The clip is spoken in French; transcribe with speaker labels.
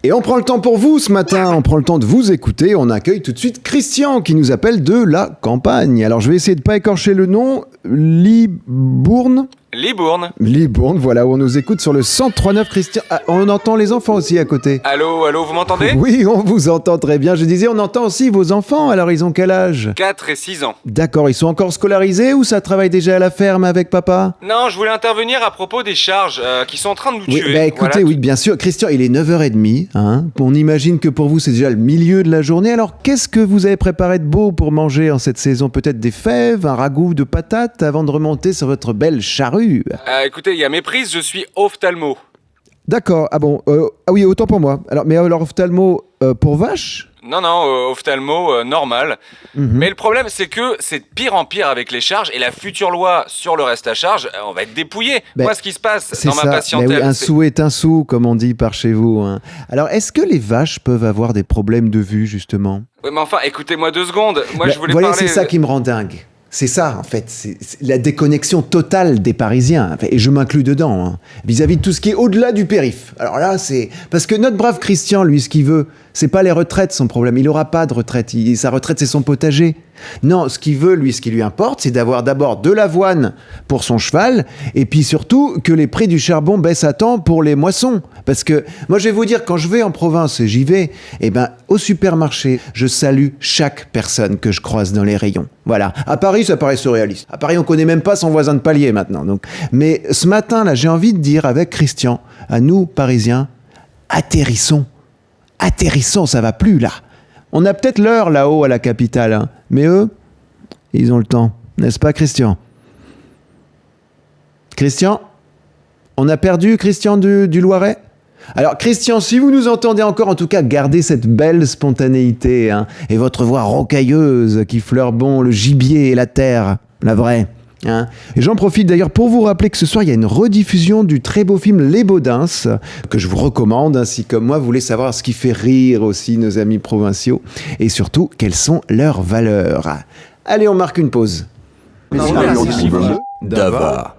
Speaker 1: Et on prend le temps pour vous ce matin, on prend le temps de vous écouter. On accueille tout de suite Christian qui nous appelle de la campagne. Alors je vais essayer de pas écorcher le nom. Libourne, voilà, où on nous écoute sur le 103.9. Christian, on entend les enfants aussi à côté.
Speaker 2: Allô, vous m'entendez ?
Speaker 1: Oui, on vous entend très bien. Je disais, on entend aussi vos enfants. Alors ils ont quel âge ?
Speaker 2: 4 et 6 ans.
Speaker 1: D'accord, ils sont encore scolarisés ou ça travaille déjà à la ferme avec papa ?
Speaker 2: Non, je voulais intervenir à propos des charges qui sont en train de nous tuer.
Speaker 1: Oui, écoutez,
Speaker 2: voilà.
Speaker 1: oui, bien sûr. Christian, il est 9h30. On imagine que pour vous, c'est déjà le milieu de la journée. Alors, qu'est-ce que vous avez préparé de beau pour manger en cette saison ? Peut-être des fèves, un ragoût de patates avant de remonter sur votre belle charrue.
Speaker 2: Écoutez, il y a méprise, je suis ophtalmo.
Speaker 1: D'accord, oui, autant pour moi. Alors ophtalmo pour vache ?
Speaker 2: Non, ophtalmo normal. Mais le problème, c'est que c'est de pire en pire avec les charges et la future loi sur le reste à charge, on va être dépouillé. Moi, ce qui se passe dans ma patientèle...
Speaker 1: Oui, un sou est un sou, comme on dit par chez vous. Alors, est-ce que les vaches peuvent avoir des problèmes de vue, justement ?
Speaker 2: Oui, mais enfin, écoutez-moi 2 secondes. Moi, je voulais
Speaker 1: parler...
Speaker 2: parler...
Speaker 1: C'est ça qui me rend dingue. C'est ça, en fait, c'est la déconnexion totale des Parisiens, et je m'inclus dedans, vis-à-vis de tout ce qui est au-delà du périph'. Alors là, c'est... Parce que notre brave Christian, lui, ce qu'il veut, c'est pas les retraites, son problème. Il aura pas de retraite. Sa retraite, c'est son potager. Non, ce qu'il veut, lui, ce qui lui importe, c'est d'avoir d'abord de l'avoine pour son cheval, et puis surtout que les prix du charbon baissent à temps pour les moissons. Parce que, moi, je vais vous dire, quand je vais en province, et j'y vais, au supermarché, je salue chaque personne que je croise dans les rayons. Voilà. À Paris, ça paraît surréaliste. À Paris, on connaît même pas son voisin de palier maintenant. Donc. Mais ce matin, là, j'ai envie de dire avec Christian, à nous, Parisiens, atterrissons. Atterrissons, ça va plus, là. On a peut-être l'heure là-haut à la capitale, mais eux, ils ont le temps. N'est-ce pas, Christian ? Christian ? On a perdu Christian du Loiret ? Alors, Christian, si vous nous entendez encore, en tout cas, gardez cette belle spontanéité, et votre voix rocailleuse qui fleure bon le gibier et la terre, la vraie. Et j'en profite d'ailleurs pour vous rappeler que ce soir il y a une rediffusion du très beau film Les Baudins que je vous recommande, si comme moi vous voulez savoir ce qui fait rire aussi nos amis provinciaux et surtout quelles sont leurs valeurs. Allez, on marque une pause.
Speaker 3: Dava.